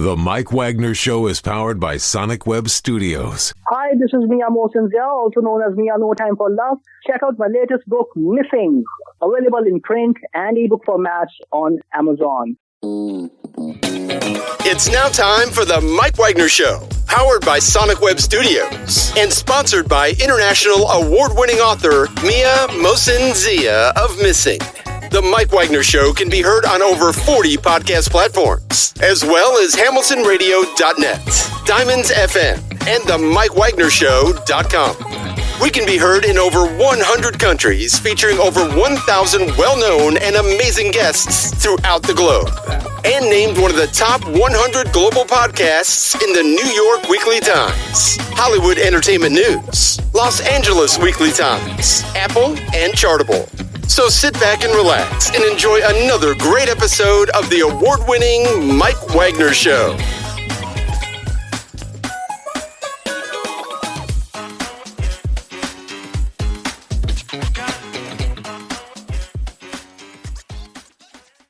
The Mike Wagner Show is powered by Sonic Web Studios. Hi, this is Mia Mosinzia, also known as Mia No Time for Love. Check out my latest book, Missing, available in print and ebook formats on Amazon. It's now time for the Mike Wagner Show, powered by Sonic Web Studios and sponsored by international award-winning author Mia Mosinzia of Missing. The Mike Wagner Show can be heard on over 40 podcast platforms, as well as hamiltonradio.net, Diamonds FM, and themikewagnershow.com. We can be heard in over 100 countries, featuring over 1,000 well-known and amazing guests throughout the globe. And named one of the top 100 global podcasts in the New York Weekly Times, Hollywood Entertainment News, Los Angeles Weekly Times, Apple, and Chartable. So sit back and relax and enjoy another great episode of the award-winning Mike Wagner Show.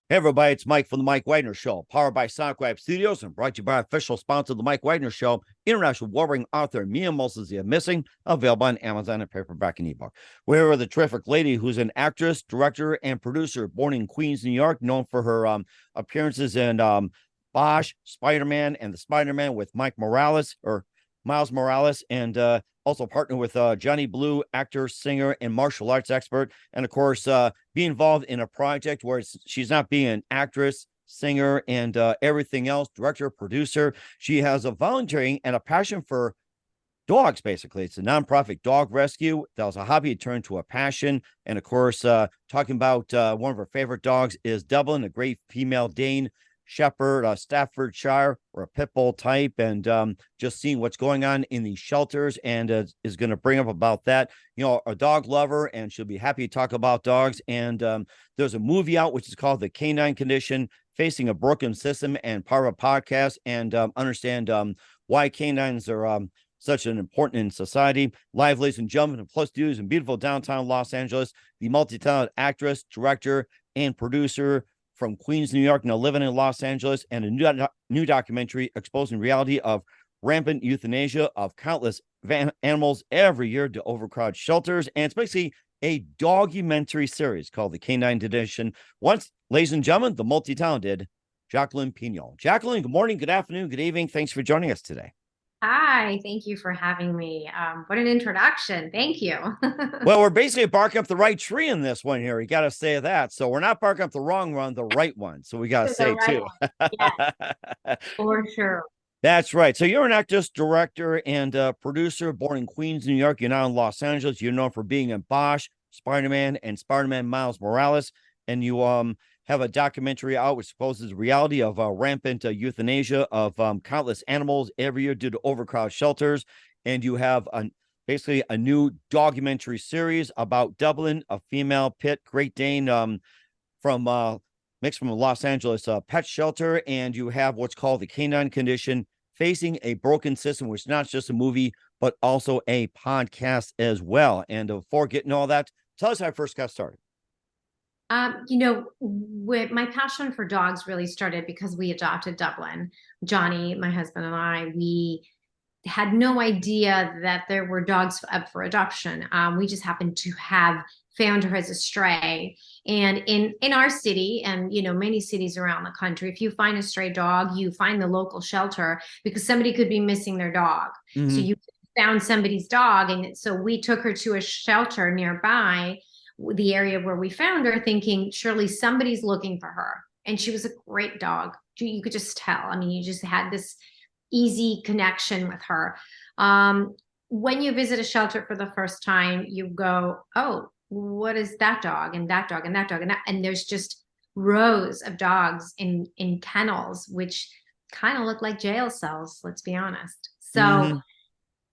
Hey everybody, it's Mike from the Mike Wagner Show, powered by Sonic Web Studios and brought to you by official sponsor of the Mike Wagner Show, international award-winning author Mia Mosinzia of Missing, available on Amazon and paperback and ebook. We're here with a terrific lady who's an actress, director, and producer, born in Queens, New York, known for her appearances in Bosch, Spiderman, and the Spiderman with Miles Morales, and also partnered with Johnny Blue, actor, singer, and martial arts expert. And of course, be involved in a project where she's not being an actress, singer, and everything else, director, producer. She has a volunteering and a passion for dogs, basically. It's a nonprofit dog rescue. That was a hobby turned to a passion. And of course, talking about one of her favorite dogs is Dublin, a great female Dane Shepherd, Staffordshire, or a Pitbull type, and just seeing what's going on in the shelters, and is going to bring up about that. You know, a dog lover, and she'll be happy to talk about dogs. And there's a movie out which is called The Canine Condition, Facing a Broken System, and part of a podcast, and understand why canines are such an important in society. Live, ladies and gentlemen, and plus dudes in beautiful downtown Los Angeles, the multi-talented actress, director, and producer from Queens, New York, now living in Los Angeles, and a new documentary exposing reality of rampant euthanasia of countless animals every year to overcrowded shelters. And it's basically a dogumentary series called The Canine Condition. Once, ladies and gentlemen, the multi-talented Jacqueline Pinol. Jacqueline, good morning, good afternoon, good evening. Thanks for joining us today. Hi, thank you for having me. What an introduction. Thank you. Well, we're basically barking up the right tree in this one here. You got to say that. So we're not barking up the wrong one, the right one. So we got to say too. Yes, for sure. That's right. So you're an actress, director, and producer, born in Queens, New York. You're now in Los Angeles. You're known for being in Bosch, Spiderman, and Spiderman Miles Morales. And you have a documentary out which exposes the reality of rampant euthanasia of countless animals every year due to overcrowded shelters. And you have basically a new documentary series about Dublin, a female pit, Great Dane, mixed from a Los Angeles pet shelter. And you have what's called The Canine Condition, Facing a Broken System, which is not just a movie, but also a podcast as well. And before getting all that, tell us how I first got started. With my passion for dogs really started because we adopted Dublin. Johnny, my husband, and I, we had no idea that there were dogs up for adoption. We just happened to have found her as a stray. And in our city, and many cities around the country, if you find a stray dog, you find the local shelter because somebody could be missing their dog. Mm-hmm. So you found somebody's dog, and so we took her to a shelter nearby the area where we found her, thinking surely somebody's looking for her. And she was a great dog. You could just tell. I mean, you just had this easy connection with her. When you visit a shelter for the first time, you go, oh, what is that dog and that dog and that dog? And there's just rows of dogs in kennels, which kind of look like jail cells, let's be honest. So mm-hmm.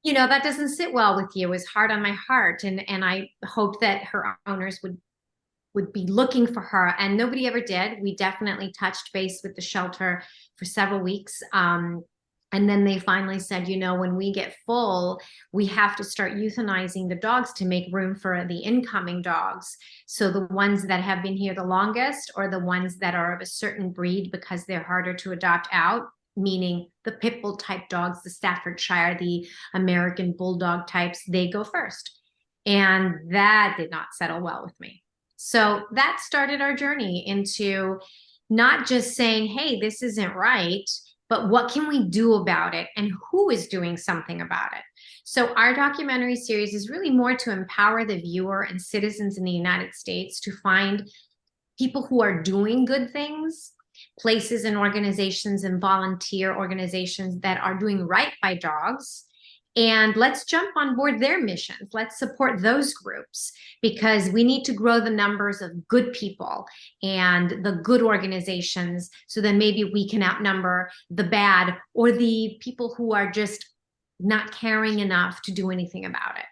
That doesn't sit well with you. It's hard on my heart. And I hope that her owners would be looking for her. And nobody ever did. We definitely touched base with the shelter for several weeks. And then they finally said, when we get full, we have to start euthanizing the dogs to make room for the incoming dogs. So the ones that have been here the longest, or the ones that are of a certain breed because they're harder to adopt out, meaning the Pitbull type dogs, the Staffordshire, the American Bulldog types, they go first. And that did not settle well with me. So that started our journey into not just saying, hey, this isn't right, but what can we do about it and who is doing something about it? So our documentary series is really more to empower the viewer and citizens in the United States to find people who are doing good things, places and organizations and volunteer organizations that are doing right by dogs. And let's jump on board their missions. Let's support those groups because we need to grow the numbers of good people and the good organizations so that maybe we can outnumber the bad or the people who are just not caring enough to do anything about it.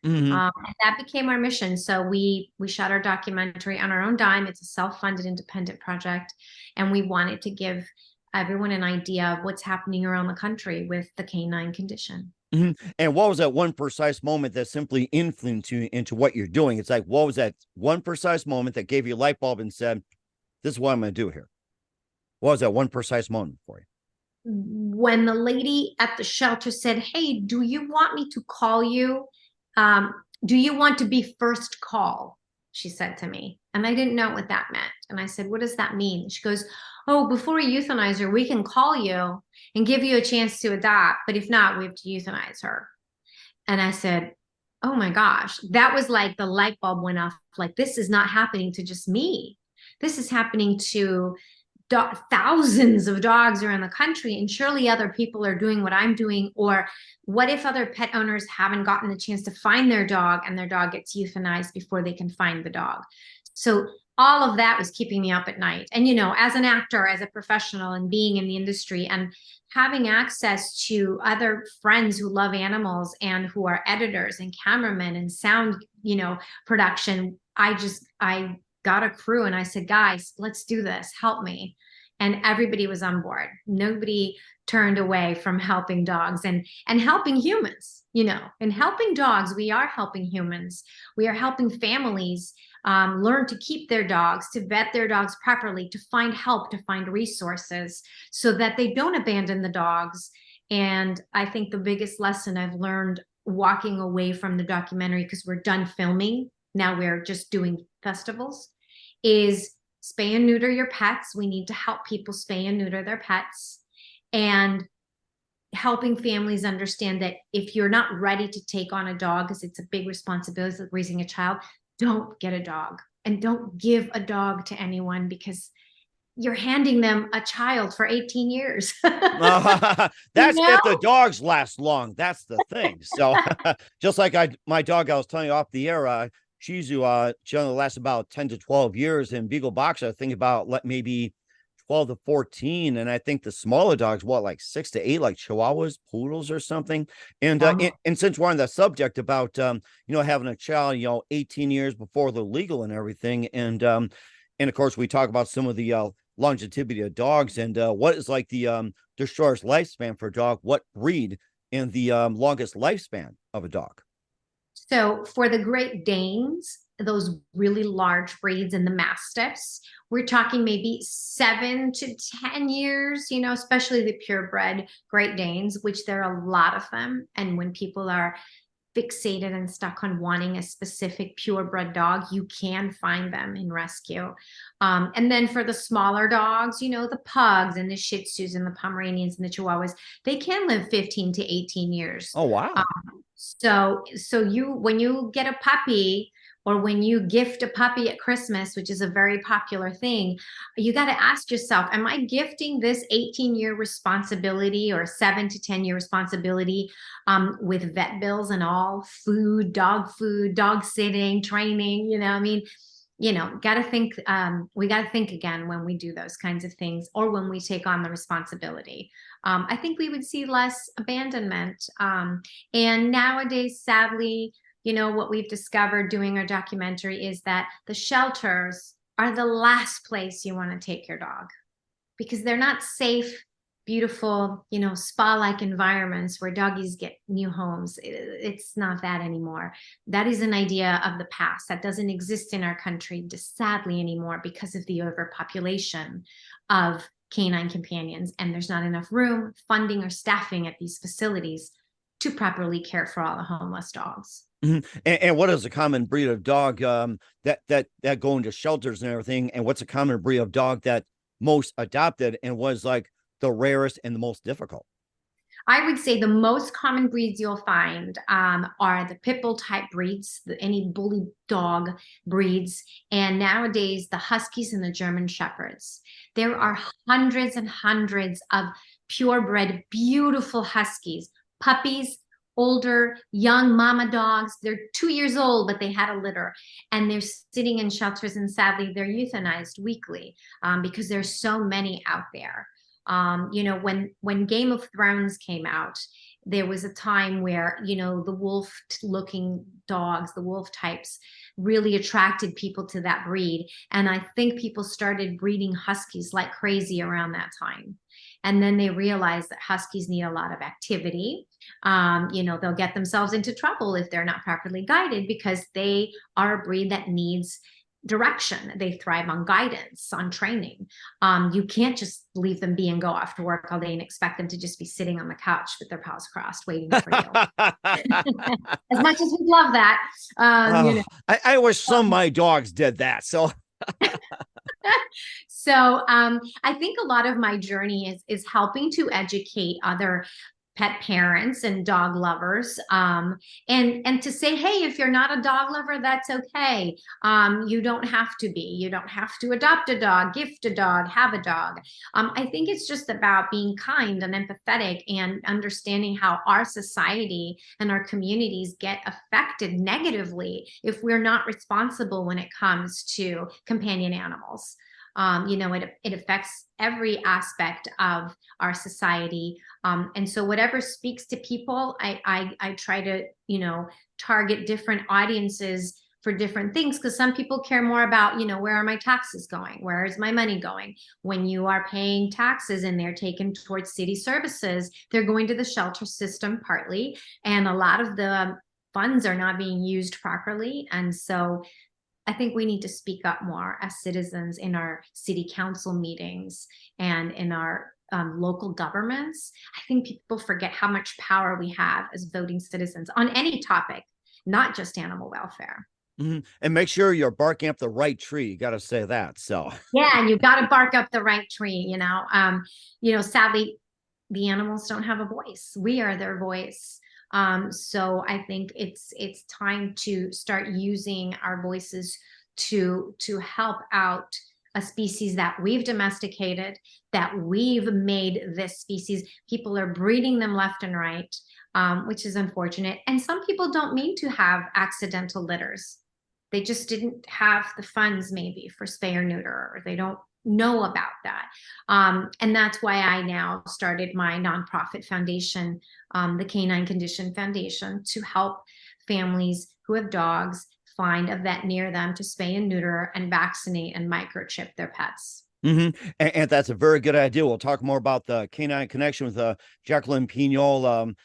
And that became our mission. So we shot our documentary on our own dime. It's a self-funded independent project. And we wanted to give everyone an idea of what's happening around the country with the canine condition. And what was that one precise moment that simply influenced you into what you're doing? It's like, what was that one precise moment that gave you a light bulb and said, this is what I'm going to do here? What was that one precise moment for you? When the lady at the shelter said, hey, do you want me to call you? Do you want to be first call? She said to me. And I didn't know what that meant. And I said, what does that mean? She goes, oh, before we euthanize her, we can call you and give you a chance to adopt. But if not, we have to euthanize her. And I said, oh my gosh, that was like the light bulb went off. Like, this is not happening to just me. This is happening to thousands of dogs around the country, and surely other people are doing what I'm doing. Or what if other pet owners haven't gotten the chance to find their dog and their dog gets euthanized before they can find the dog? So all of that was keeping me up at night. And, you know, as an actor, as a professional, and being in the industry and having access to other friends who love animals and who are editors and cameramen and sound, you know, production, I got a crew and I said, guys, let's do this. Help me. And everybody was on board. Nobody turned away from helping dogs and helping humans, you know. And helping dogs, we are helping humans. We are helping families learn to keep their dogs, to vet their dogs properly, to find help, to find resources so that they don't abandon the dogs. And I think the biggest lesson I've learned walking away from the documentary, because we're done filming, now we're just doing festivals, is spay and neuter your pets. We need to help people spay and neuter their pets, and helping families understand that if you're not ready to take on a dog, because it's a big responsibility like raising a child, don't get a dog and don't give a dog to anyone, because you're handing them a child for 18 years. That's if the dogs last long. That's the thing. So just like my dog, I was telling you off the air, she only lasts about 10 to 12 years. And Beagle Boxer, I think about maybe 12 to 14. And I think the smaller dogs, like 6 to 8, like Chihuahuas, Poodles or something. And and since we're on the subject about, having a child, 18 years before they're legal and everything. And of course, we talk about some of the longevity of dogs and what is like the destroyer's lifespan for a dog, what breed, and the longest lifespan of a dog. So for the Great Danes, those really large breeds, and the Mastiffs, we're talking maybe 7 to 10 years, especially the purebred Great Danes, which there are a lot of them. And when people are fixated and stuck on wanting a specific purebred dog, you can find them in rescue. And then for the smaller dogs, the pugs and the Shih Tzus and the Pomeranians and the Chihuahuas, they can live 15 to 18 years. Oh, wow. So when you get a puppy, or when you gift a puppy at Christmas, which is a very popular thing, you got to ask yourself, am I gifting this 18-year responsibility or 7 to 10-year responsibility with vet bills and all, food, dog sitting, training, got to think, we got to think again when we do those kinds of things, or when we take on the responsibility. I think we would see less abandonment. And nowadays, sadly, what we've discovered doing our documentary is that the shelters are the last place you want to take your dog, because they're not safe, beautiful, spa-like environments where doggies get new homes. It's not that anymore. That is an idea of the past that doesn't exist in our country, sadly, anymore, because of the overpopulation of canine companions, and there's not enough room, funding, or staffing at these facilities to properly care for all the homeless dogs. Mm-hmm. And what is a common breed of dog that go into shelters and everything? And what's a common breed of dog that most adopted and was like the rarest and the most difficult? I would say the most common breeds you'll find are the Pitbull type breeds, any bully dog breeds, and nowadays the Huskies and the German Shepherds. There are hundreds and hundreds of purebred, beautiful Huskies, puppies, older, young mama dogs. They're 2 years old, but they had a litter, and they're sitting in shelters, and sadly they're euthanized weekly because there's so many out there. When Game of Thrones came out, there was a time where, the wolf looking dogs, the wolf types, really attracted people to that breed. And I think people started breeding Huskies like crazy around that time. And then they realized that Huskies need a lot of activity. They'll get themselves into trouble if they're not properly guided, because they are a breed that needs direction. They thrive on guidance, on training. You can't just leave them be and go after work all day and expect them to just be sitting on the couch with their paws crossed waiting for you. As much as we love that. I wish some of my dogs did that. So I think a lot of my journey is helping to educate other pet parents and dog lovers, and to say, hey, if you're not a dog lover, that's okay. You don't have to be. You don't have to adopt a dog, gift a dog, have a dog. I think it's just about being kind and empathetic and understanding how our society and our communities get affected negatively if we're not responsible when it comes to companion animals. It affects every aspect of our society. And so whatever speaks to people, I try to, target different audiences for different things, because some people care more about, where are my taxes going? Where is my money going? When you are paying taxes and they're taken towards city services, they're going to the shelter system partly. And a lot of the funds are not being used properly. And so I think we need to speak up more as citizens in our city council meetings and in our local governments. I think people forget how much power we have as voting citizens on any topic, not just animal welfare. Mm-hmm. And make sure you're barking up the right tree. You got to say that. So yeah, and you got to bark up the right tree. Sadly, the animals don't have a voice. We are their voice. So I think it's time to start using our voices to help out a species that we've domesticated, that we've made this species. People are breeding them left and right, which is unfortunate. And some people don't mean to have accidental litters. They just didn't have the funds maybe for spay or neuter, or they don't know about that. And that's why I now started my nonprofit foundation, the Canine Condition Foundation, to help families who have dogs find a vet near them to spay and neuter and vaccinate and microchip their pets. Mm-hmm. And that's a very good idea. We'll talk more about the Canine Connection with Jacqueline Pinol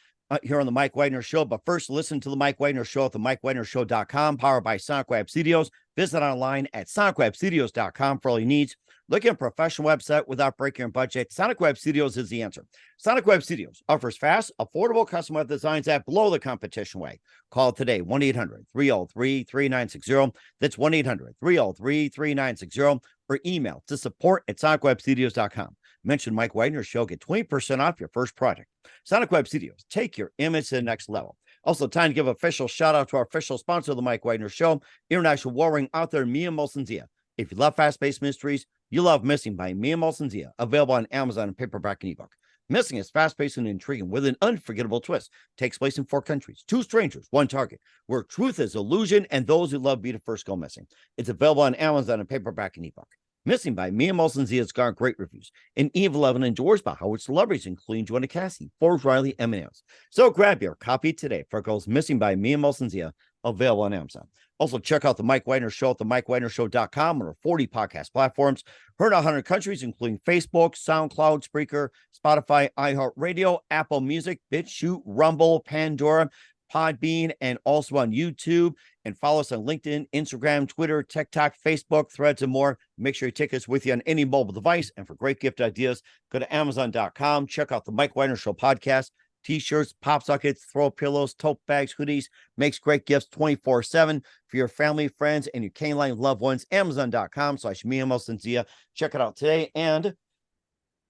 here on the Mike Wagner Show. But first, listen to the Mike Wagner Show at themikewagnershow.com, powered by Sonic Web Studios. Visit online at sonicwebstudios.com for all your needs. Looking at a professional website without breaking your budget? Sonic Web Studios is the answer. Sonic Web Studios offers fast, affordable custom web designs that blow the competition away. Call today, 1-800-303-3960. That's 1-800-303-3960. Or email to support@sonicwebstudios.com. Mention Mike Wagner Show, get 20% off your first project. Sonic Web Studios, take your image to the next level. Also, time to give official shout out to our official sponsor of the Mike Wagner Show, international warring author Mia Molson-Zia. If you love fast-paced mysteries, you love Missing by Mia Molson-Zia, available on Amazon in paperback and ebook. Missing is fast-paced and intriguing with an unforgettable twist. Takes place in 4 countries, 2 strangers, 1 target, where truth is illusion and those who love be the first go missing. It's available on Amazon in paperback and ebook. Missing by Mia Molson-Zia has garnered great reviews. And Eve 11 enjoys by Howard celebrities, including Joanna Cassie, Forbes Riley, M&M's. So grab your copy today for Girls Missing by Mia Molson-Zia, available on Amazon. Also, check out the Mike Wagner Show at themikewagnershow.com on our 40 podcast platforms. Heard in 100 countries, including Facebook, SoundCloud, Spreaker, Spotify, iHeartRadio, Apple Music, BitChute, Rumble, Pandora, Podbean, and also on YouTube. And follow us on LinkedIn, Instagram, Twitter, TikTok, Facebook, Threads, and more. Make sure you take us with you on any mobile device. And for great gift ideas, go to Amazon.com. Check out the Mike Wagner Show podcast. T-shirts, pop sockets, throw pillows, tote bags, hoodies, makes great gifts 24/7 for your family, friends, and your canine loved ones. Amazon.com/MiaMosensia. Check it out today. And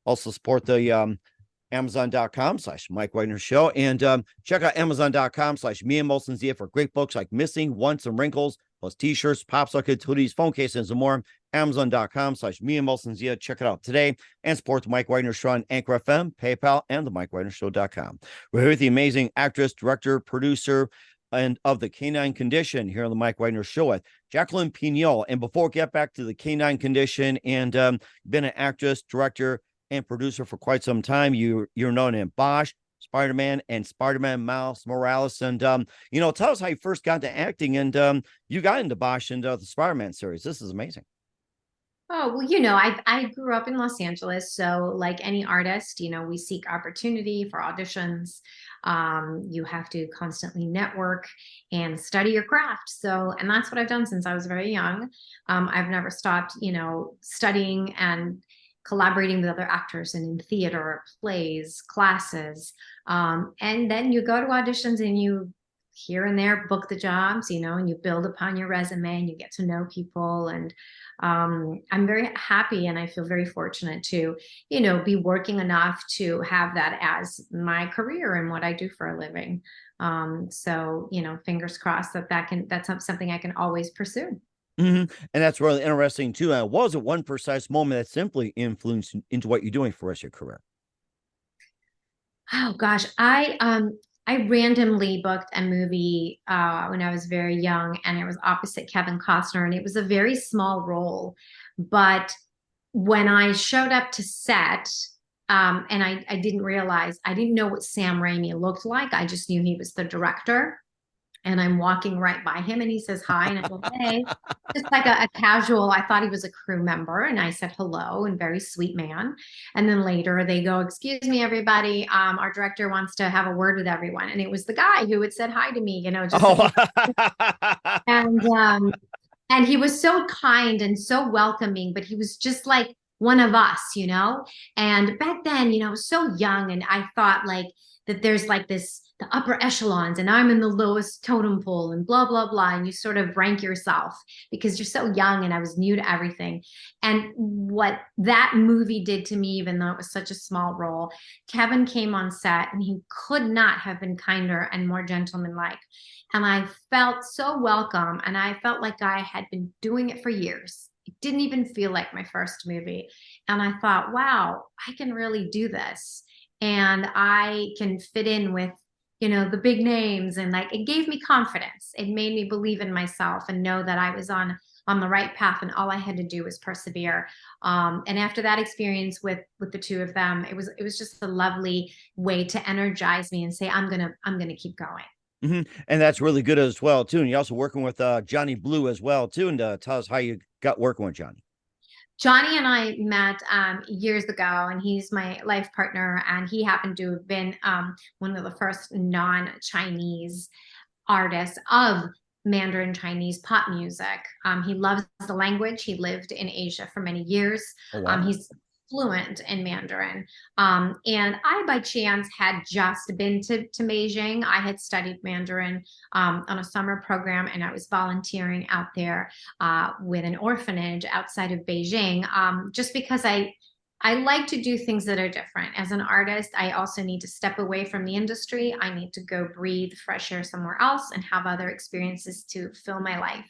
also support the Amazon.com/Mike Wagner Show. And check out Amazon.com/MiaMosensia for great books like Missing, Once, and Wrinkles, plus T-shirts, pop sockets, hoodies, phone cases, and more. Amazon.com/MiaMosensia. Check it out today. And support the Mike Wagner Show on Anchor FM, PayPal, and the MikeWagnerShow.com. We're here with the amazing actress, director, producer, and of the Canine Condition here on the Mike Wagner Show with Jacqueline Pinol. And before we get back to the Canine Condition, and been an actress, director, and producer for quite some time. You're known in Bosch, Spiderman, and Spiderman Miles Morales. And tell us how you first got into acting, and you got into Bosch and the Spiderman series. This is amazing. Oh, well, I grew up in Los Angeles. So like any artist, we seek opportunity for auditions. You have to constantly network and study your craft. So, and that's what I've done since I was very young. I've never stopped, studying and collaborating with other actors and in theater, plays, classes. And then you go to auditions and you here and there book the jobs, and you build upon your resume and you get to know people. And I'm very happy and I feel very fortunate to, be working enough to have that as my career and what I do for a living. So, fingers crossed that's something I can always pursue. Mm-hmm. And that's really interesting too. Was it one precise moment that simply influenced into what you're doing for the rest of your career? Oh gosh, I randomly booked a movie when I was very young, and it was opposite Kevin Costner, and it was a very small role. But when I showed up to set, and I didn't realize, I didn't know what Sam Raimi looked like. I just knew he was the director. And I'm walking right by him and he says hi. And I go, hey, just like a casual, I thought he was a crew member. And I said hello, and very sweet man. And then later they go, excuse me, everybody. Our director wants to have a word with everyone. And it was the guy who had said hi to me, and he was so kind and so welcoming, but he was just like one of us, and back then, I was so young and I thought like that there's like the upper echelons and I'm in the lowest totem pole and blah, blah, blah. And you sort of rank yourself because you're so young, and I was new to everything. And what that movie did to me, even though it was such a small role, Kevin came on set and he could not have been kinder and more gentlemanlike. And I felt so welcome. And I felt like I had been doing it for years. It didn't even feel like my first movie. And I thought, wow, I can really do this. And I can fit in with, the big names, and like, it gave me confidence. It made me believe in myself and know that I was on the right path, and all I had to do was persevere. And after that experience with the two of them, it was just a lovely way to energize me and say, I'm gonna keep going. Mm-hmm. And that's really good as well too. And you're also working with Johnny Blue as well too. And tell us how you got working with Johnny. Johnny and I met years ago, and he's my life partner, and he happened to have been one of the first non-Chinese artists of Mandarin Chinese pop music. He loves the language. He lived in Asia for many years. Oh, wow. He's fluent in Mandarin. And I, by chance, had just been to Beijing. I had studied Mandarin on a summer program, and I was volunteering out there with an orphanage outside of Beijing, just because I like to do things that are different. As an artist, I also need to step away from the industry. I need to go breathe fresh air somewhere else and have other experiences to fill my life.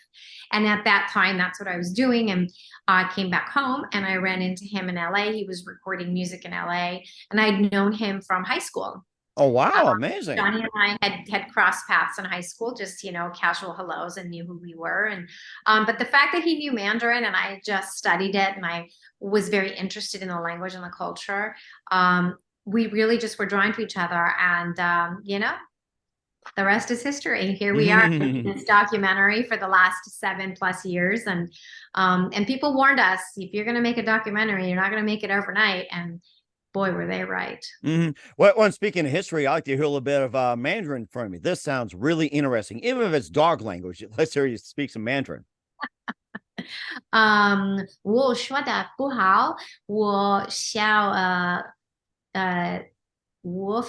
And at that time, that's what I was doing. And I came back home and I ran into him in LA. He was recording music in LA, and I'd known him from high school. Oh, wow. Amazing. Johnny and I had crossed paths in high school, just, casual hellos, and knew who we were. And, but the fact that he knew Mandarin and I just studied it, and I was very interested in the language and the culture, we really just were drawn to each other. And, the rest is history. Here we are in this documentary for the last 7+ years. And people warned us, if you're going to make a documentary, you're not going to make it overnight. And boy, were they right. Well, speaking of history, I like to hear a little bit of Mandarin from you. This sounds really interesting, even if it's dog language. Let's hear you speak some Mandarin. 我说的不好，我想我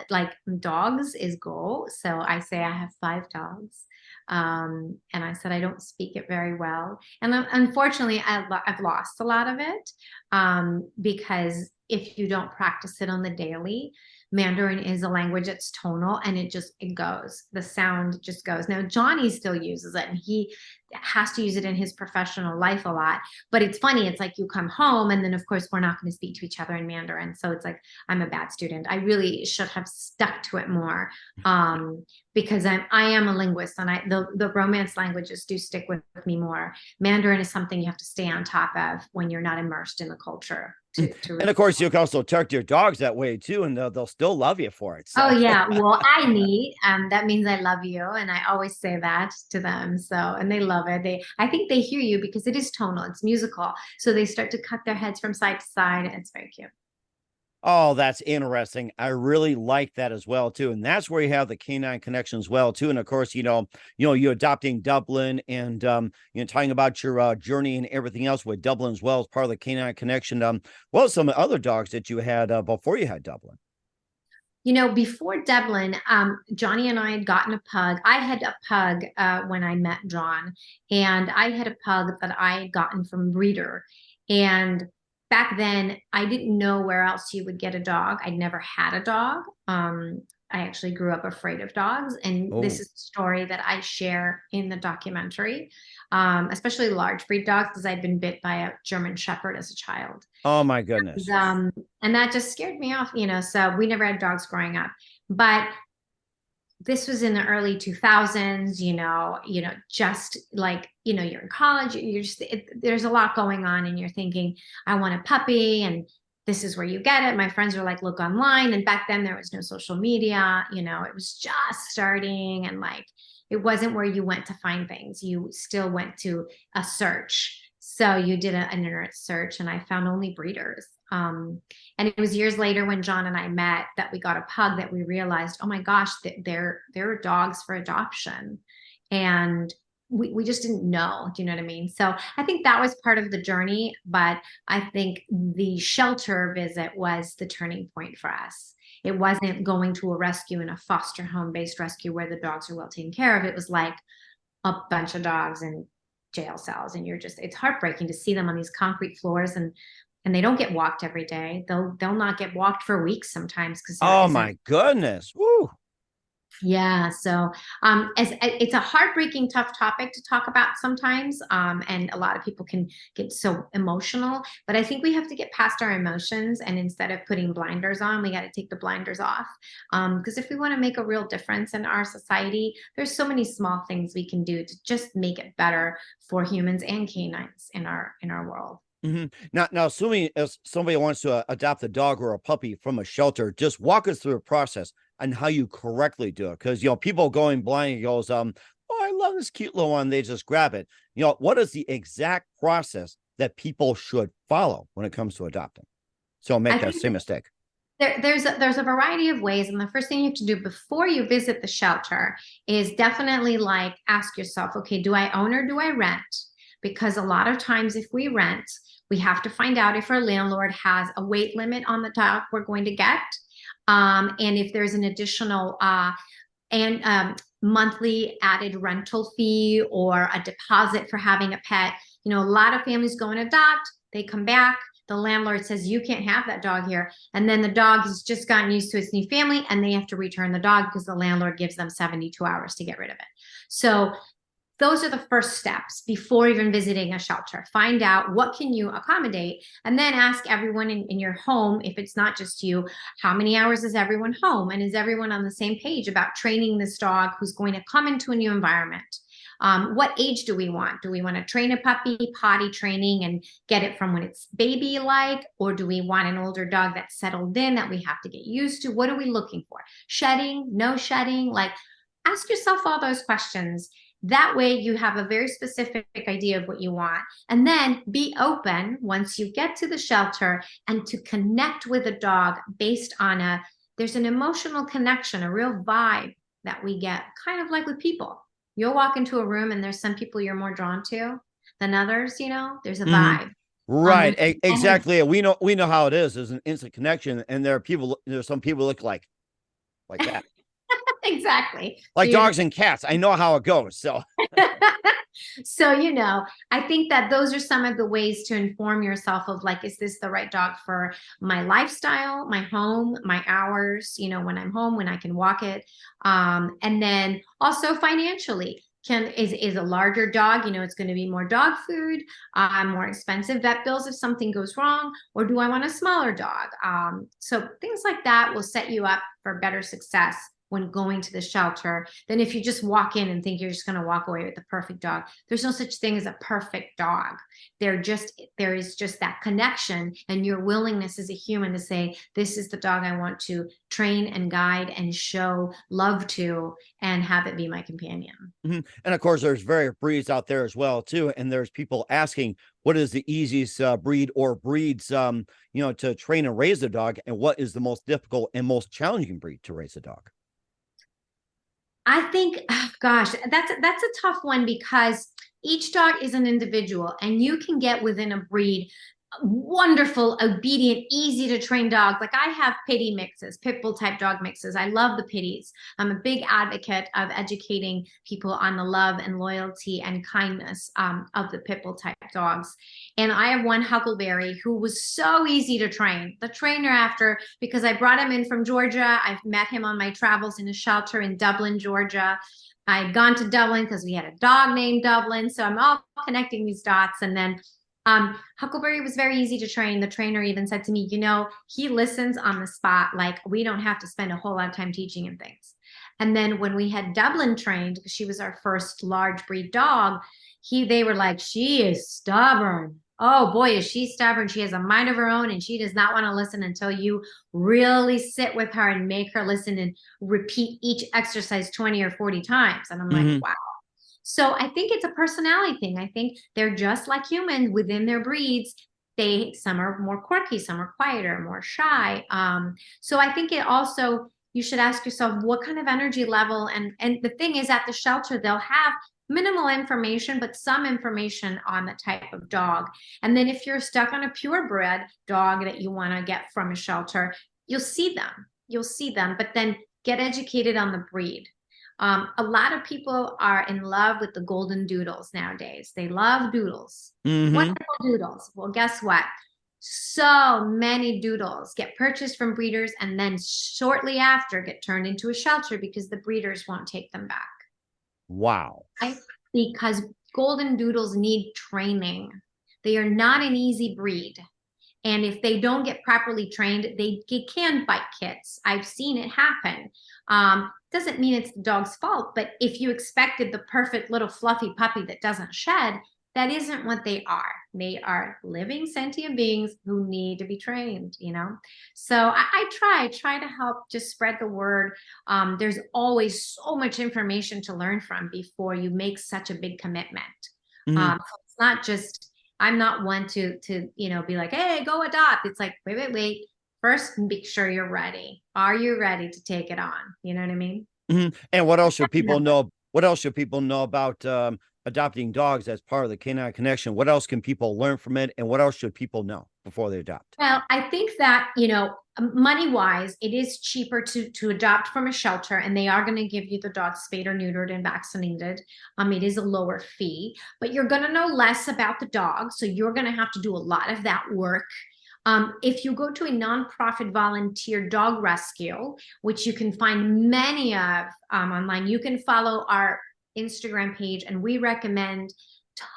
like dogs is go. So I say I have 5 dogs. And I said I don't speak it very well. And unfortunately, I've lost a lot of it because if you don't practice it on the daily, Mandarin is a language that's tonal and it goes. The sound just goes. Now, Johnny still uses it and he has to use it in his professional life a lot. But it's funny. It's like you come home and then, of course, we're not going to speak to each other in Mandarin. So it's like I'm a bad student. I really should have stuck to it more because I am a linguist and the Romance languages do stick with me more. Mandarin is something you have to stay on top of when you're not immersed in the culture. And of course, you can also talk to your dogs that way too, and they'll still love you for it. So. Oh yeah, well, I need that means I love you, and I always say that to them. So, and they love it. I think they hear you because it is tonal, it's musical. So they start to cut their heads from side to side. It's very cute. Oh, that's interesting. I really like that as well too, and that's where you have the canine connection as well too. And of course, you adopting Dublin and talking about your journey and everything else with Dublin as well as part of the canine connection. What are some other dogs that you had before you had Dublin? Before Dublin, Johnny and I had gotten a pug. I had a pug when I met John, and I had a pug that I had gotten from breeder, and back then, I didn't know where else you would get a dog. I'd never had a dog. I actually grew up afraid of dogs. And This is a story that I share in the documentary, especially large breed dogs, because I'd been bit by a German Shepherd as a child. Oh, my goodness. And that just scared me off, so we never had dogs growing up. But this was in the early 2000s, just like, you're in college, there's a lot going on and you're thinking, I want a puppy and this is where you get it. My friends were like, look online. And back then there was no social media, it was just starting and like, it wasn't where you went to find things. You still went to a search. So you did an internet search and I found only breeders. And it was years later when John and I met that we got a pug that we realized, oh my gosh, there are dogs for adoption. And we just didn't know. Do you know what I mean? So I think that was part of the journey. But I think the shelter visit was the turning point for us. It wasn't going to a rescue in a foster home based rescue where the dogs are well taken care of. It was like a bunch of dogs in jail cells. And it's heartbreaking to see them on these concrete floors and they don't get walked every day. They'll not get walked for weeks sometimes. Oh my goodness. Woo. Yeah. So it's a heartbreaking, tough topic to talk about sometimes. And a lot of people can get so emotional, but I think we have to get past our emotions. And instead of putting blinders on, we got to take the blinders off. Because if we want to make a real difference in our society, there's so many small things we can do to just make it better for humans and canines in our world. Mm-hmm. Now, assuming if somebody wants to adopt a dog or a puppy from a shelter, just walk us through the process and how you correctly do it. Because, people going blind goes, oh, I love this cute little one. They just grab it. What is the exact process that people should follow when it comes to adopting? So make that same mistake. There's a variety of ways. And the first thing you have to do before you visit the shelter is definitely ask yourself, okay, do I own or do I rent? Because a lot of times if we rent, we have to find out if our landlord has a weight limit on the dog we're going to get. And if there's an additional monthly added rental fee or a deposit for having a pet. A lot of families go and adopt, they come back, the landlord says, you can't have that dog here. And then the dog has just gotten used to its new family and they have to return the dog because the landlord gives them 72 hours to get rid of it. So those are the first steps before even visiting a shelter. Find out what can you accommodate and then ask everyone in your home, if it's not just you, how many hours is everyone home? And is everyone on the same page about training this dog who's going to come into a new environment? What age do we want? Do we want to train a puppy, potty training and get it from when it's baby-like? Or do we want an older dog that's settled in that we have to get used to? What are we looking for? Shedding, no shedding? Ask yourself all those questions That way you have a very specific idea of what you want. And then be open once you get to the shelter and to connect with a dog based on there's an emotional connection, a real vibe that we get, kind of like with people. You'll walk into a room and there's some people you're more drawn to than others, there's a vibe. Right. Exactly. We know how it is. There's an instant connection, and there's some people look like that. Exactly. Like dogs and cats. I know how it goes. So So, I think that those are some of the ways to inform yourself of like, is this the right dog for my lifestyle, my home, my hours, when I'm home, when I can walk it. And then also financially, is a larger dog, it's going to be more dog food, more expensive vet bills if something goes wrong, or do I want a smaller dog? So things like that will set you up for better success when going to the shelter than if you just walk in and think you're just going to walk away with the perfect dog. There's no such thing as a perfect dog. There is just that connection and your willingness as a human to say, this is the dog I want to train and guide and show love to and have it be my companion. And of course, there's various breeds out there as well, too. And there's people asking, what is the easiest breed or breeds, to train and raise a dog? And what is the most difficult and most challenging breed to raise a dog? I think, gosh, that's a tough one because each dog is an individual and you can get within a breed wonderful, obedient, easy to train dogs. Like I have pitty mixes, Pitbull type dog mixes. I love the pitties. I'm a big advocate of educating people on the love and loyalty and kindness of the Pitbull type dogs. And I have one Huckleberry who was so easy to train. The trainer because I brought him in from Georgia. I've met him on my travels in a shelter in Dublin, Georgia. I had gone to Dublin because we had a dog named Dublin. So I'm all connecting these dots. And then Huckleberry was very easy to train. The trainer even said to me, he listens on the spot. Like we don't have to spend a whole lot of time teaching him things. And then when we had Dublin trained, because she was our first large breed dog, they were like, she is stubborn. Oh boy, is she stubborn. She has a mind of her own and she does not want to listen until you really sit with her and make her listen and repeat each exercise 20 or 40 times. And I'm like, wow. So I think it's a personality thing. I think they're just like humans within their breeds. Some are more quirky, some are quieter, more shy. So I think you should ask yourself what kind of energy level. And the thing is, at the shelter, they'll have minimal information, but some information on the type of dog. And then if you're stuck on a purebred dog that you want to get from a shelter, you'll see them, but then get educated on the breed. A lot of people are in love with the golden doodles nowadays. They love doodles. Wonderful doodles. Well, guess what? So many doodles get purchased from breeders and then shortly after get turned into a shelter because the breeders won't take them back. Wow. Because golden doodles need training. They are not an easy breed. And if they don't get properly trained, they can bite kids. I've seen it happen. Doesn't mean it's the dog's fault, but if you expected the perfect little fluffy puppy that doesn't shed, that isn't what they are. They are living sentient beings who need to be trained, So I try to help just spread the word. There's always so much information to learn from before you make such a big commitment. So it's not just, I'm not one to be like, hey, go adopt. It's like, wait. First, make sure you're ready. Are you ready to take it on? You know what I mean? And what else should people know? What else should people know about adopting dogs as part of the Canine Connection? What else can people learn from it? And what else should people know before they adopt? Well, I think that, money-wise, it is cheaper to adopt from a shelter, and they are going to give you the dog spayed or neutered and vaccinated. It is a lower fee, but you're going to know less about the dog, so you're going to have to do a lot of that work. If you go to a nonprofit volunteer dog rescue, which you can find many of online, you can follow our Instagram page, and we recommend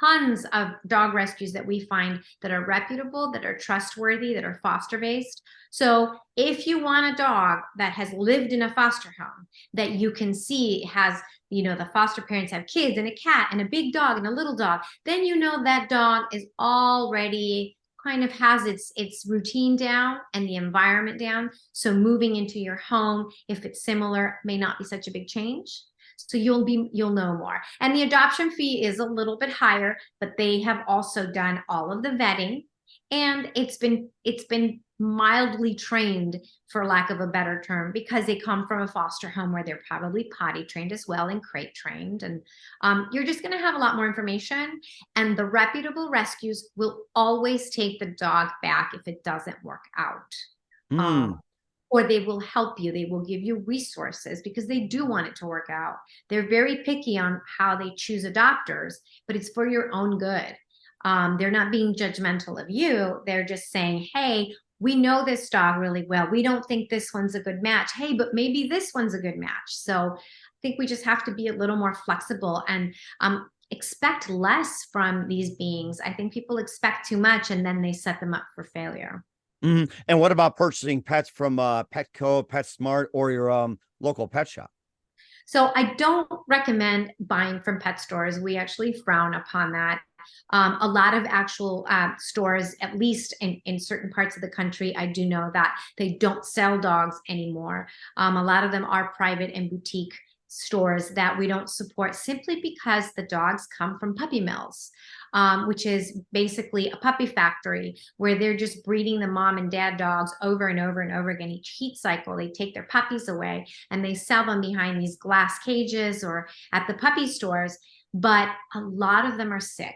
tons of dog rescues that we find that are reputable, that are trustworthy, that are foster based. So if you want a dog that has lived in a foster home, that you can see has, the foster parents have kids and a cat and a big dog and a little dog, then that dog is already kind of has its routine down and the environment down. So moving into your home, if it's similar, may not be such a big change. So you'll know more. And the adoption fee is a little bit higher, but they have also done all of the vetting, and it's been mildly trained, for lack of a better term, because they come from a foster home where they're probably potty trained as well and crate trained. And you're just going to have a lot more information, and the reputable rescues will always take the dog back if it doesn't work out. Or they will help you. They will give you resources because they do want it to work out. They're very picky on how they choose adopters, but it's for your own good. They're not being judgmental of you. They're just saying, hey, we know this dog really well. We don't think this one's a good match. Hey, but maybe this one's a good match. So I think we just have to be a little more flexible and expect less from these beings. I think people expect too much, and then they set them up for failure. And what about purchasing pets from Petco, PetSmart, or your local pet shop? So I don't recommend buying from pet stores. We actually frown upon that. A lot of actual stores, at least in certain parts of the country, I do know that they don't sell dogs anymore. A lot of them are private and boutique stores that we don't support simply because the dogs come from puppy mills, which is basically a puppy factory where they're just breeding the mom and dad dogs over and over and over again. Each heat cycle, they take their puppies away and they sell them behind these glass cages or at the puppy stores. But a lot of them are sick,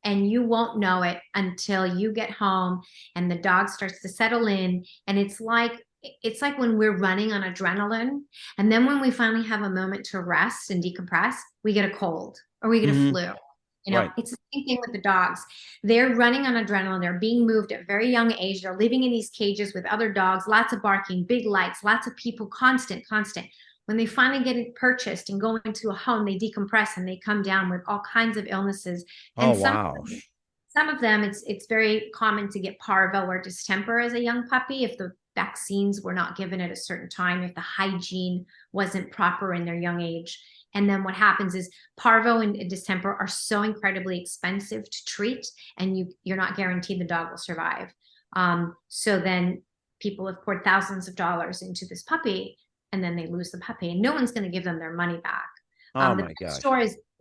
and you won't know it until you get home and the dog starts to settle in. And it's like when we're running on adrenaline, and then when we finally have a moment to rest and decompress, we get a cold or we get a flu. Right. It's the same thing with the dogs. They're running on adrenaline. They're being moved at a very young age. They're living in these cages with other dogs, lots of barking, big lights, lots of people, constant. When they finally get it purchased and go into a home, they decompress and they come down with all kinds of illnesses. And some of them, it's very common to get parvo or distemper as a young puppy if the vaccines were not given at a certain time, if the hygiene wasn't proper in their young age. And then what happens is parvo and distemper are so incredibly expensive to treat, and you're not guaranteed the dog will survive. So then people have poured thousands of dollars into this puppy, and then they lose the puppy, and no one's going to give them their money back. The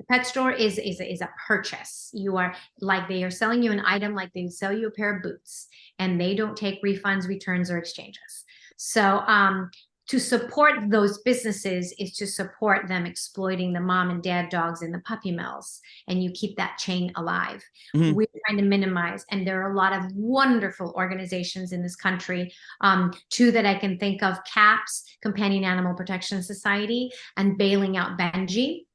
pet store is a purchase. You are like, they are selling you an item like they sell you a pair of boots, and they don't take refunds, returns, or exchanges. So to support those businesses is to support them exploiting the mom and dad dogs in the puppy mills, and you keep that chain alive. We're trying to minimize, and there are a lot of wonderful organizations in this country. Two that I can think of: CAPS, Companion Animal Protection Society, and Bailing Out Benji.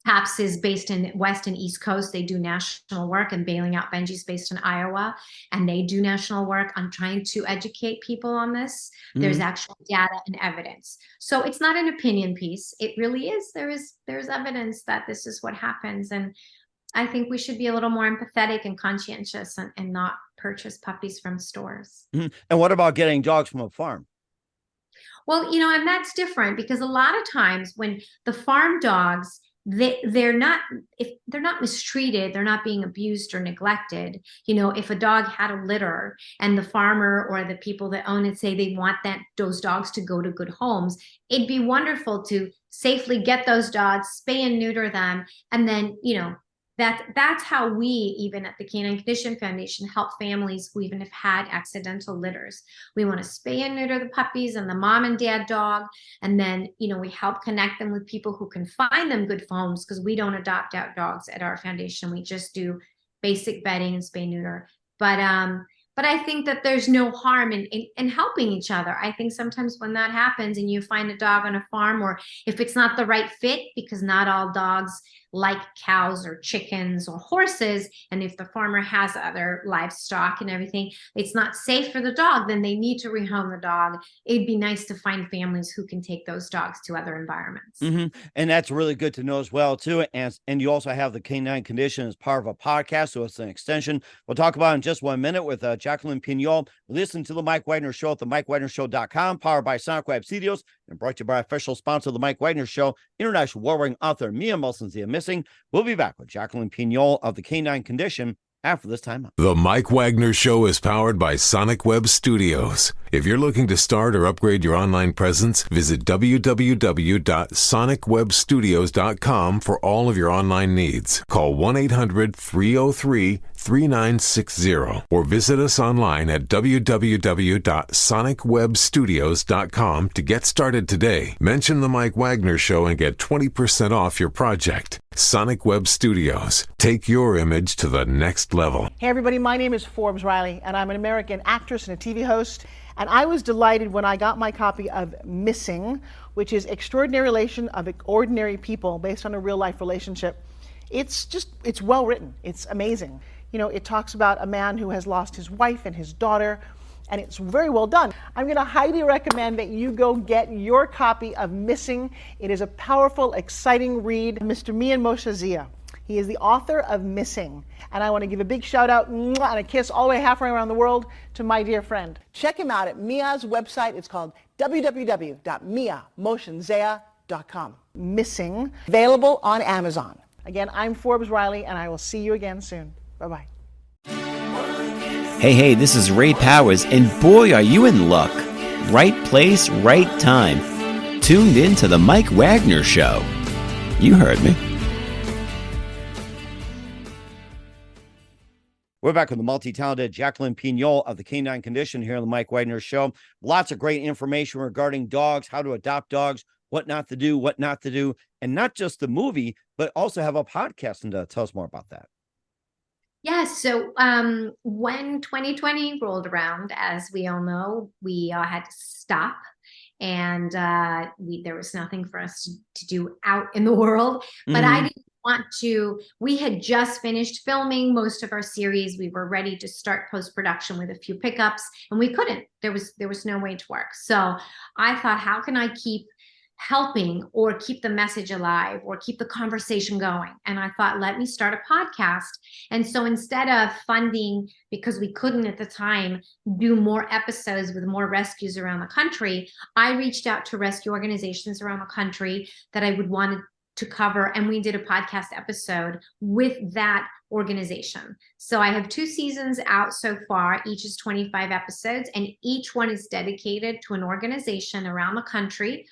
CAPS is based in West and East Coast. They do national work, and Bailing Out Benji is based in Iowa, and they do national work on trying to educate people on this. There's actual data and evidence. So it's not an opinion piece. It really is. There's evidence that this is what happens. And I think we should be a little more empathetic and conscientious and not purchase puppies from stores. And what about getting dogs from a farm? Well, and that's different, because a lot of times when the farm dogs, they're not mistreated, they're not being abused or neglected. If a dog had a litter and the farmer or the people that own it say they want those dogs to go to good homes, it'd be wonderful to safely get those dogs, spay and neuter them, and then that's how we, even at the Canine Condition Foundation, help families who even have had accidental litters. We want to spay and neuter the puppies and the mom and dad dog. And then, we help connect them with people who can find them good homes, because we don't adopt out dogs at our foundation. We just do basic bedding and spay neuter. But I think that there's no harm in helping each other. I think sometimes when that happens and you find a dog on a farm, or if it's not the right fit, because not all dogs like cows or chickens or horses, and if the farmer has other livestock and everything, it's not safe for the dog, then they need to rehome the dog. It'd be nice to find families who can take those dogs to other environments. And that's really good to know as well, too. And you also have the Canine Condition as part of a podcast, so it's an extension. We'll talk about it in just 1 minute with Jacqueline Pinol. Listen to The Mike Wagner Show at themikewagnershow.com, powered by Sonic Web Studios, and brought to you by official sponsor of The Mike Wagner Show, international warring author Mia Mulson's The Missing. We'll be back with Jacqueline Pinol of the Canine Condition after this time. The Mike Wagner Show is powered by Sonic Web Studios. If you're looking to start or upgrade your online presence, visit www.sonicwebstudios.com for all of your online needs. Call 1-800-303-3960 or visit us online at www.sonicwebstudios.com to get started today. Mention The Mike Wagner Show and get 20% off your project. Sonic Web Studios. Take your image to the next level. Hey everybody, my name is Forbes Riley and I'm an American actress and a TV host. And I was delighted when I got my copy of Missing, which is Extraordinary Relation of Ordinary People based on a real life relationship. It's well written. It's amazing. You know, it talks about a man who has lost his wife and his daughter, and it's very well done. I'm going to highly recommend that you go get your copy of Missing. It is a powerful, exciting read. Mr. Mian Moshe Zia. He is the author of Missing. And I want to give a big shout out and a kiss all the way halfway around the world to my dear friend. Check him out at Mia's website. It's called www.miamotionsea.com. Missing, available on Amazon. Again, I'm Forbes Riley, and I will see you again soon. Bye-bye. Hey, this is Ray Powers, and boy, are you in luck. Right place, right time. Tuned in to The Mike Wagner Show. You heard me. We're back with the multi-talented Jacqueline Pinol of the Canine Condition here on the Mike Wagner Show. Lots of great information regarding dogs, how to adopt dogs, what not to do, and not just the movie, but also have a podcast. And tell us more about that. Yes. So when 2020 rolled around, as we all know, we had to stop. And there was nothing for us to do out in the world. But I didn't want to. We had just finished filming most of our series. We were ready to start post-production with a few pickups, and we couldn't. There was no way to work. So I thought, how can I keep helping or keep the message alive or keep the conversation going? And I thought, let me start a podcast. And so instead of funding, because we couldn't at the time do more episodes with more rescues around the country, I reached out to rescue organizations around the country that I would want to cover, and we did a podcast episode with that organization. So I have 2 seasons out so far. Each is 25 episodes, and each one is dedicated to an organization around the country,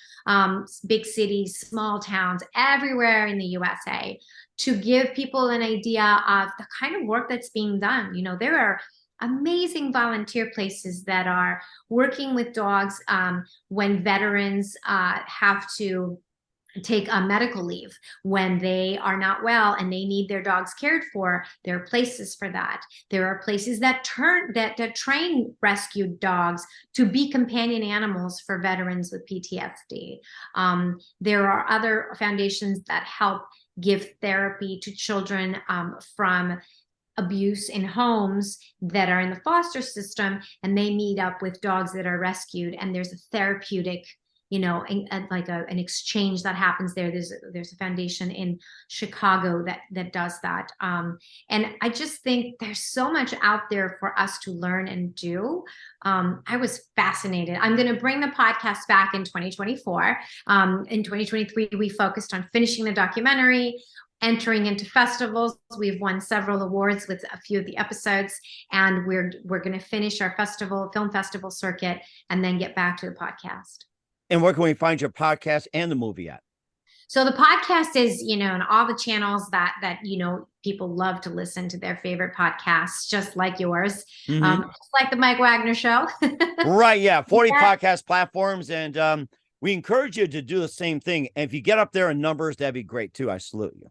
big cities, small towns, everywhere in the USA, to give people an idea of the kind of work that's being done. You know, there are amazing volunteer places that are working with dogs when veterans have to take a medical leave, when they are not well and they need their dogs cared for. There are places for that. There are places that train rescued dogs to be companion animals for veterans with PTSD. There are other foundations that help give therapy to children from abuse in homes that are in the foster system, and they meet up with dogs that are rescued, and there's a therapeutic, you know, like an exchange that happens there. There's a foundation in Chicago that does that. And I just think there's so much out there for us to learn and do. I was fascinated. I'm going to bring the podcast back in 2024. In 2023, we focused on finishing the documentary, entering into festivals. We've won several awards with a few of the episodes, and we're going to finish our film festival circuit and then get back to the podcast. And where can we find your podcast and the movie at? So the podcast is, you know, on all the channels that you know, people love to listen to their favorite podcasts, just like yours, just like the Mike Wagner Show. Right, yeah, 40 podcast platforms, and we encourage you to do the same thing. And if you get up there in numbers, that'd be great too. I salute you.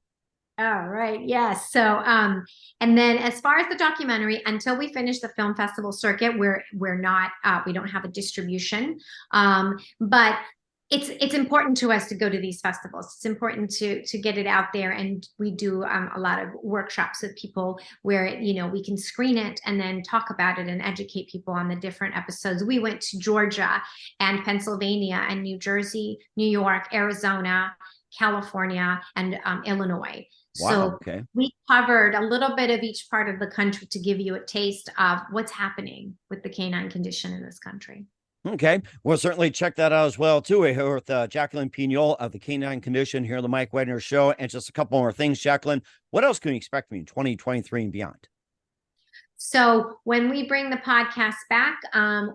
Oh, right. Yes. So, and then as far as the documentary, until we finish the film festival circuit, we're not, we don't have a distribution. But it's important to us to go to these festivals. It's important to get it out there. And we do a lot of workshops with people where, you know, we can screen it and then talk about it and educate people on the different episodes. We went to Georgia and Pennsylvania and New Jersey, New York, Arizona, California, and Illinois. Wow, so okay. We covered a little bit of each part of the country to give you a taste of what's happening with the canine condition in this country. Okay. We'll certainly check that out as well, too. We're here with Jacqueline Pinol of the Canine Condition here on the Mike Wagner Show. And just a couple more things, Jacqueline. What else can we expect from you in 2023 and beyond? So when we bring the podcast back,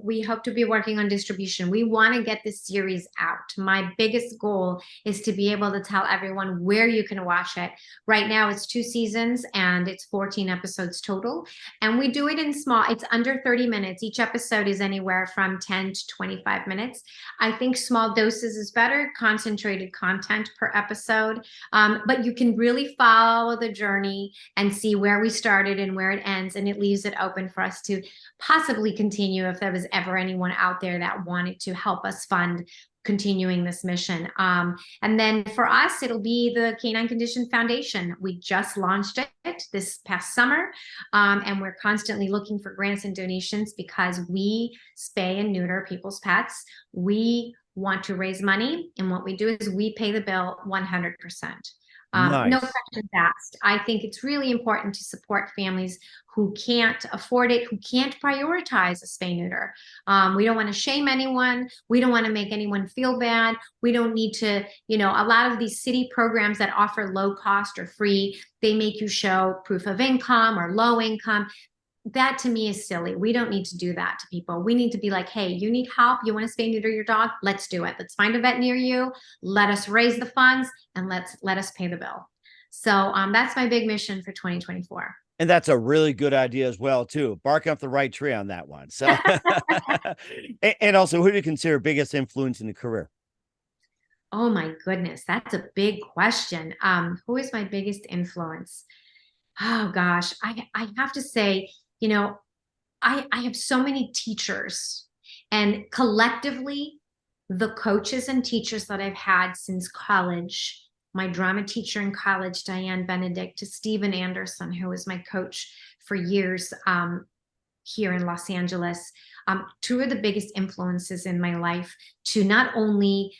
we hope to be working on distribution. We want to get this series out. My biggest goal is to be able to tell everyone where you can watch it. Right now, it's 2 seasons and it's 14 episodes total. And we do it in small, it's under 30 minutes. Each episode is anywhere from 10 to 25 minutes. I think small doses is better, concentrated content per episode. But you can really follow the journey and see where we started and where it ends. And it leaves it open for us to possibly continue if there was ever anyone out there that wanted to help us fund continuing this mission. And then for us, it'll be the Canine Condition Foundation. We just launched it this past summer, and we're constantly looking for grants and donations because we spay and neuter people's pets. We want to raise money, and what we do is we pay the bill 100%. Nice. No questions asked. I think it's really important to support families who can't afford it, who can't prioritize a spay neuter. We don't want to shame anyone. We don't want to make anyone feel bad. We don't need to, a lot of these city programs that offer low cost or free, they make you show proof of income or low income. That to me is silly. We don't need to do that to people. We need to be like, hey, you need help. You want to spay neuter your dog? Let's do it. Let's find a vet near you. Let us raise the funds and let us pay the bill. So that's my big mission for 2024. And that's a really good idea as well, too. Barking up the right tree on that one. So, and also, who do you consider biggest influence in the career? Oh my goodness, that's a big question. Who is my biggest influence? Oh gosh, I have to say, I have so many teachers, and collectively, the coaches and teachers that I've had since college, my drama teacher in college, Diane Benedict, to Steven Anderson, who was my coach for years here in Los Angeles. 2 of the biggest influences in my life to not only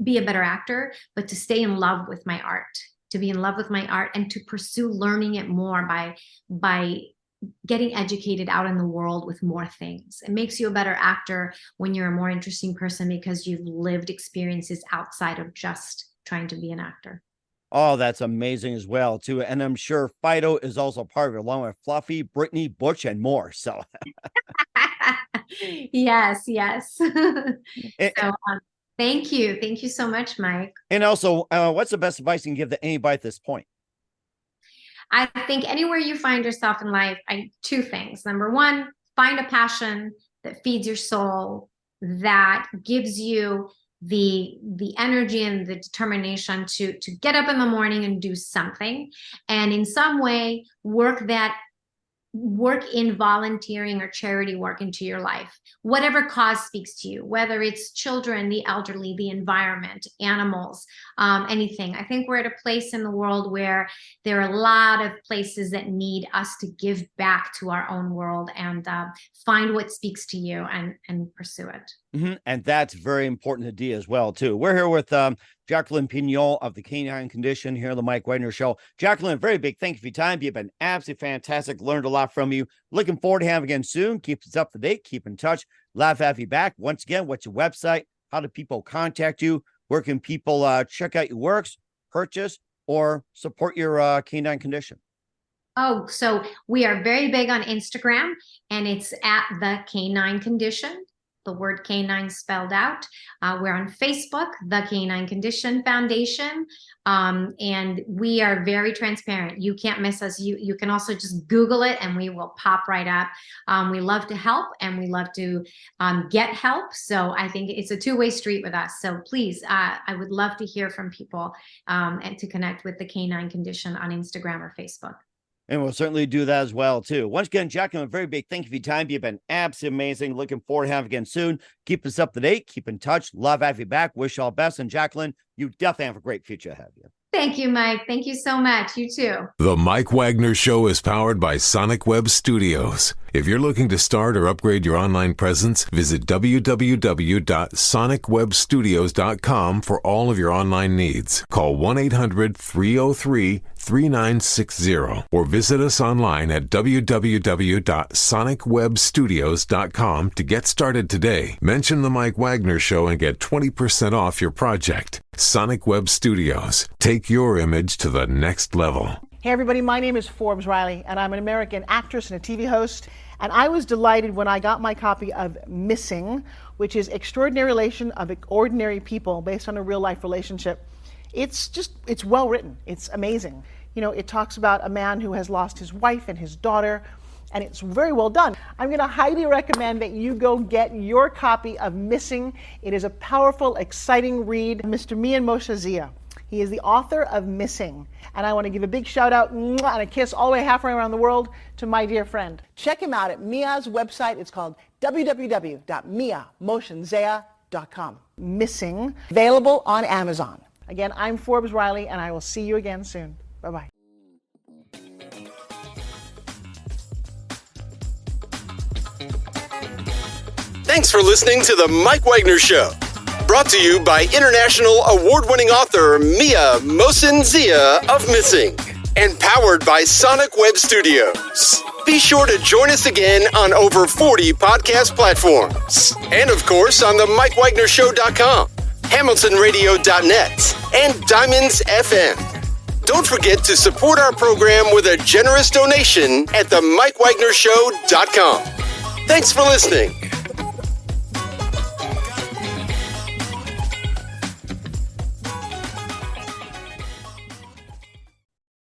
be a better actor, but to stay in love with my art, to be in love with my art and to pursue learning it more by getting educated out in the world with more things. It makes you a better actor when you're a more interesting person because you've lived experiences outside of just trying to be an actor. Oh, that's amazing as well, too. And I'm sure Fido is also part of it, along with Fluffy, Brittany, Butch, and more. So, yes. So, thank you. Thank you so much, Mike. And also, what's the best advice you can give to anybody at this point? I think anywhere you find yourself in life, 2 things. Number 1, find a passion that feeds your soul, that gives you the energy and the determination to get up in the morning and do something, and in some way work in volunteering or charity work into your life, whatever cause speaks to you, whether it's children, the elderly, the environment, animals, anything. I think we're at a place in the world where there are a lot of places that need us to give back to our own world and find what speaks to you and pursue it. Mm-hmm. And that's very important to do as well, too. We're here with Jacqueline Pinol of the Canine Condition here on the Mike Wagner Show. Jacqueline, very big thank you for your time. You've been absolutely fantastic. Learned a lot from you. Looking forward to having you again soon. Keep us up to date. Keep in touch. Love to have you back. Once again, what's your website? How do people contact you? Where can people check out your works, purchase, or support your canine condition? Oh, so we are very big on Instagram, and it's at the Canine Condition. The word canine spelled out. We're on Facebook, the Canine Condition Foundation, and we are very transparent. You can't miss us. You can also just Google it and we will pop right up. We love to help and we love to get help. So I think it's a 2-way street with us. So please, I would love to hear from people and to connect with the Canine Condition on Instagram or Facebook. And we'll certainly do that as well, too. Once again, Jacqueline, a very big thank you for your time. You've been absolutely amazing. Looking forward to having you again soon. Keep us up to date. Keep in touch. Love having you back. Wish you all the best. And Jacqueline, you definitely have a great future ahead of you. Thank you, Mike. Thank you so much. You too. The Mike Wagner Show is powered by Sonic Web Studios. If you're looking to start or upgrade your online presence, visit www.sonicwebstudios.com for all of your online needs. Call 1-800-303-3960 or visit us online at www.sonicwebstudios.com to get started today. Mention the Mike Wagner Show and get 20% off your project. Sonic Web Studios. Take your image to the next level. Hey everybody, my name is Forbes Riley, and I'm an American actress and a TV host. And I was delighted when I got my copy of Missing, which is Extraordinary Relation of Ordinary People based on a real life relationship. It's well written. It's amazing. You know, it talks about a man who has lost his wife and his daughter, and it's very well done. I'm going to highly recommend that you go get your copy of Missing. It is a powerful, exciting read. Mr. Mian Moshe Zia. He is the author of Missing. And I want to give a big shout out and a kiss all the way halfway around the world to my dear friend. Check him out at Mia's website. It's called www.miamotionsea.com. Missing, available on Amazon. Again, I'm Forbes Riley, and I will see you again soon. Bye-bye. Thanks for listening to The Mike Wagner Show. Brought to you by international award-winning author Mia Mohsen-Zia of Missing. And powered by Sonic Web Studios. Be sure to join us again on over 40 podcast platforms. And of course on the MikeWagnerShow.com, HamiltonRadio.net, and Diamonds FM. Don't forget to support our program with a generous donation at the MikeWagnerShow.com. Thanks for listening.